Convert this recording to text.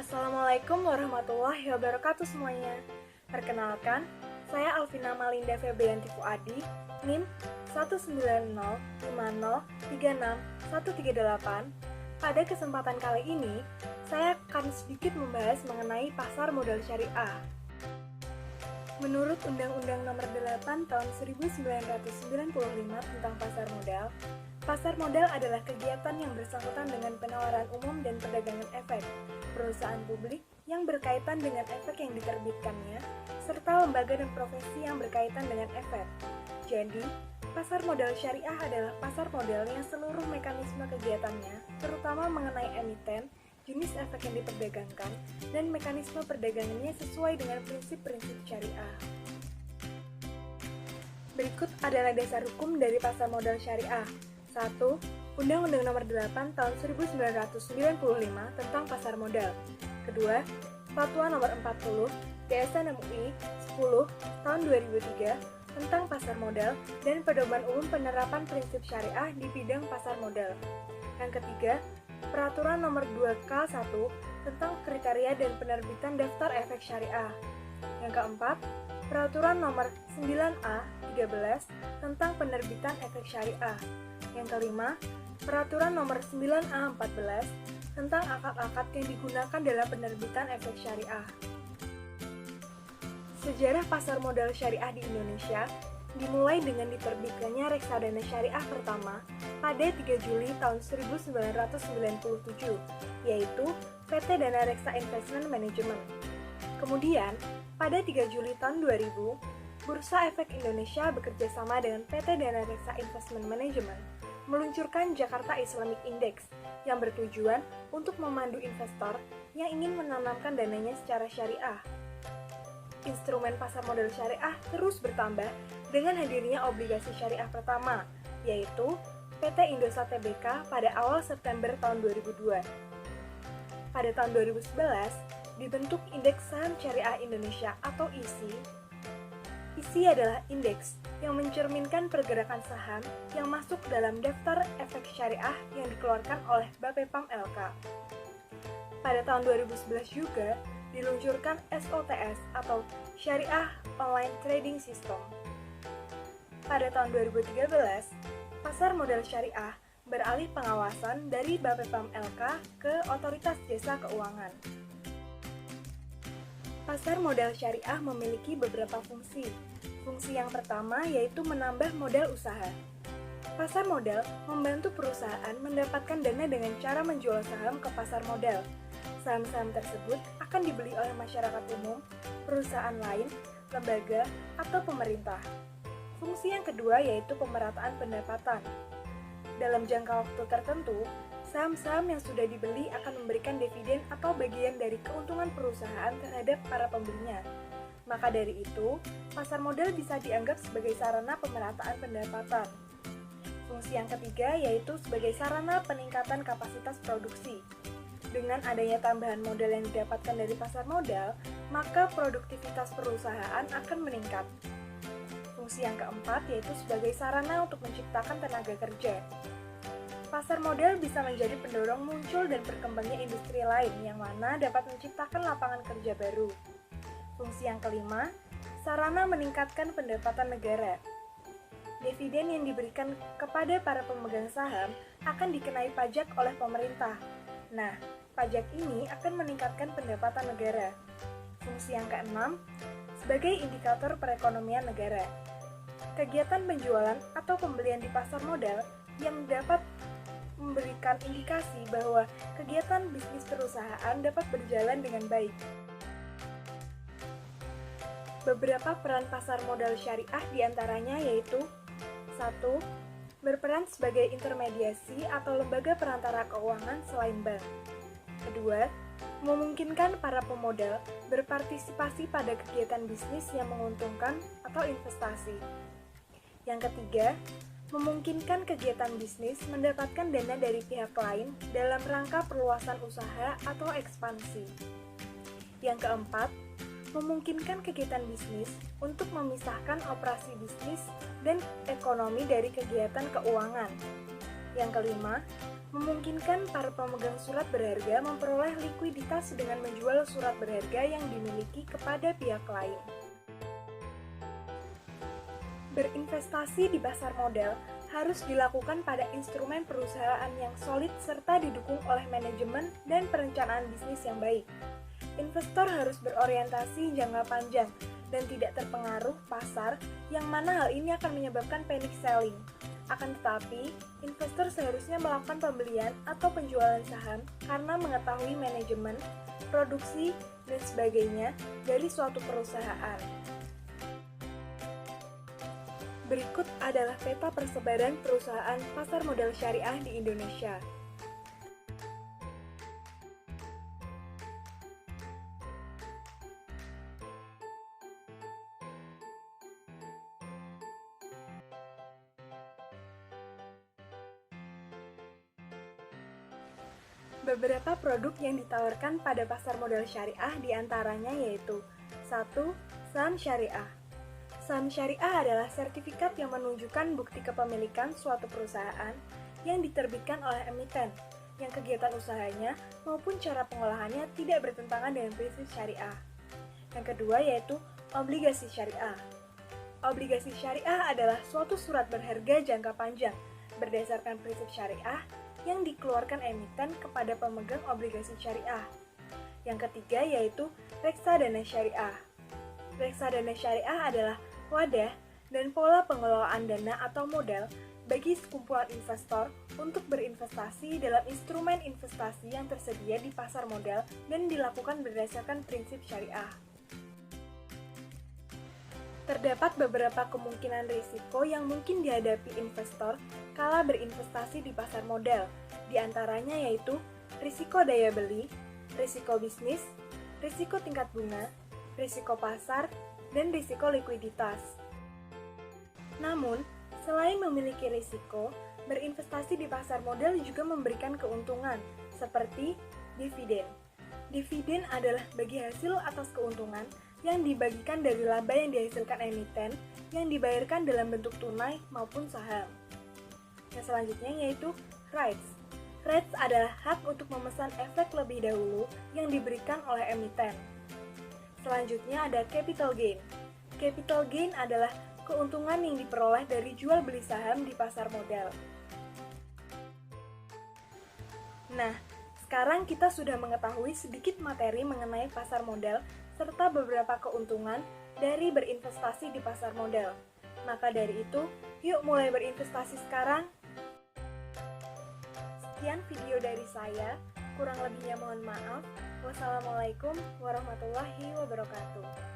Assalamualaikum warahmatullahi wabarakatuh semuanya. Perkenalkan, saya Alvina Malinda Febrianti Fuadi, NIM 19050361338. Pada kesempatan kali ini, saya akan sedikit membahas mengenai pasar modal syariah. Menurut Undang-Undang Nomor 8 Tahun 1995 tentang pasar modal adalah kegiatan yang bersangkutan dengan penawaran umum dan perdagangan efek, perusahaan publik yang berkaitan dengan efek yang diterbitkannya, serta lembaga dan profesi yang berkaitan dengan efek. Jadi, pasar modal syariah adalah pasar modal yang seluruh mekanisme kegiatannya, terutama mengenai emiten, jenis efek yang diperdagangkan, dan mekanisme perdagangannya sesuai dengan prinsip-prinsip syariah. Berikut adalah dasar hukum dari pasar modal syariah. 1. Undang-Undang Nomor 8 Tahun 1995 tentang pasar modal. Kedua, Fatwa Nomor 40 DSN MUI 10 Tahun 2003 tentang pasar modal dan pedoman umum penerapan prinsip syariah di bidang pasar modal. Yang ketiga, Peraturan Nomor 2K1 tentang kriteria dan penerbitan daftar efek syariah. Yang keempat, Peraturan Nomor 9A 13 tentang penerbitan efek syariah. Yang kelima, Peraturan Nomor 9A 14 tentang akad-akad yang digunakan dalam penerbitan efek syariah. Sejarah pasar modal syariah di Indonesia dimulai dengan diterbitkannya reksadana syariah pertama pada 3 Juli tahun 1997, yaitu PT Dana Reksa Investment Management. Kemudian, pada 3 Juli tahun 2000, Bursa Efek Indonesia bekerjasama dengan PT Dana Reksa Investment Management meluncurkan Jakarta Islamic Index yang bertujuan untuk memandu investor yang ingin menanamkan dananya secara syariah. Instrumen pasar modal syariah terus bertambah dengan hadirnya obligasi syariah pertama, yaitu PT Indosat Tbk pada awal September tahun 2002. Pada tahun 2011, dibentuk Indeks Saham Syariah Indonesia atau ISI. ISI adalah indeks yang mencerminkan pergerakan saham yang masuk dalam daftar efek syariah yang dikeluarkan oleh Bapepam LK. Pada tahun 2011 juga diluncurkan SOTS atau Syariah Online Trading System. Pada tahun 2013, pasar modal syariah beralih pengawasan dari Bapepam LK ke Otoritas Jasa Keuangan. Pasar modal syariah memiliki beberapa fungsi. Fungsi yang pertama yaitu menambah modal usaha. Pasar modal membantu perusahaan mendapatkan dana dengan cara menjual saham ke pasar modal. Saham-saham tersebut akan dibeli oleh masyarakat umum, perusahaan lain, lembaga, atau pemerintah. Fungsi yang kedua yaitu pemerataan pendapatan. Dalam jangka waktu tertentu, saham-saham yang sudah dibeli akan memberikan dividen atau bagian dari keuntungan perusahaan terhadap para pembelinya. Maka dari itu, pasar modal bisa dianggap sebagai sarana pemerataan pendapatan. Fungsi yang ketiga yaitu sebagai sarana peningkatan kapasitas produksi. Dengan adanya tambahan modal yang didapatkan dari pasar modal, maka produktivitas perusahaan akan meningkat. Fungsi yang keempat yaitu sebagai sarana untuk menciptakan tenaga kerja. Pasar modal bisa menjadi pendorong muncul dan berkembangnya industri lain yang mana dapat menciptakan lapangan kerja baru. Fungsi yang kelima, sarana meningkatkan pendapatan negara. Dividen yang diberikan kepada para pemegang saham akan dikenai pajak oleh pemerintah. Nah, pajak ini akan meningkatkan pendapatan negara. Fungsi yang keenam, sebagai indikator perekonomian negara. Kegiatan penjualan atau pembelian di pasar modal yang dapat memberikan indikasi bahwa kegiatan bisnis perusahaan dapat berjalan dengan baik. Beberapa peran pasar modal syariah diantaranya yaitu 1. Berperan sebagai intermediasi atau lembaga perantara keuangan selain bank. Kedua, memungkinkan para pemodal berpartisipasi pada kegiatan bisnis yang menguntungkan atau investasi. Yang ketiga, memungkinkan kegiatan bisnis mendapatkan dana dari pihak lain dalam rangka perluasan usaha atau ekspansi. Yang keempat, memungkinkan kegiatan bisnis untuk memisahkan operasi bisnis dan ekonomi dari kegiatan keuangan. Yang kelima, memungkinkan para pemegang surat berharga memperoleh likuiditas dengan menjual surat berharga yang dimiliki kepada pihak lain. Berinvestasi di pasar modal harus dilakukan pada instrumen perusahaan yang solid serta didukung oleh manajemen dan perencanaan bisnis yang baik. Investor harus berorientasi jangka panjang dan tidak terpengaruh pasar, yang mana hal ini akan menyebabkan panic selling. Akan tetapi, investor seharusnya melakukan pembelian atau penjualan saham karena mengetahui manajemen, produksi, dan sebagainya dari suatu perusahaan. Berikut adalah peta persebaran perusahaan pasar modal syariah di Indonesia. Beberapa produk yang ditawarkan pada pasar modal syariah diantaranya yaitu 1. Saham syariah. Saham syariah adalah sertifikat yang menunjukkan bukti kepemilikan suatu perusahaan yang diterbitkan oleh emiten, yang kegiatan usahanya maupun cara pengolahannya tidak bertentangan dengan prinsip syariah. Yang kedua yaitu obligasi syariah. Obligasi syariah adalah suatu surat berharga jangka panjang berdasarkan prinsip syariah yang dikeluarkan emiten kepada pemegang obligasi syariah. Yang ketiga yaitu reksadana syariah. Reksadana syariah adalah wadah dan pola pengelolaan dana atau modal bagi sekumpulan investor untuk berinvestasi dalam instrumen investasi yang tersedia di pasar modal dan dilakukan berdasarkan prinsip syariah. Terdapat beberapa kemungkinan risiko yang mungkin dihadapi investor kala berinvestasi di pasar modal, di antaranya yaitu risiko daya beli, risiko bisnis, risiko tingkat bunga, risiko pasar, dan risiko likuiditas. Namun, selain memiliki risiko, berinvestasi di pasar modal juga memberikan keuntungan, seperti dividen. Dividen adalah bagi hasil atas keuntungan yang dibagikan dari laba yang dihasilkan emiten yang dibayarkan dalam bentuk tunai maupun saham. Yang selanjutnya yaitu rights. Rights adalah hak untuk memesan efek lebih dahulu yang diberikan oleh emiten. Selanjutnya ada capital gain. Capital gain adalah keuntungan yang diperoleh dari jual beli saham di pasar modal. Nah, sekarang kita sudah mengetahui sedikit materi mengenai pasar modal serta beberapa keuntungan dari berinvestasi di pasar modal. Maka dari itu, yuk mulai berinvestasi sekarang. Sekian video dari saya, kurang lebihnya mohon maaf. Wassalamualaikum warahmatullahi wabarakatuh.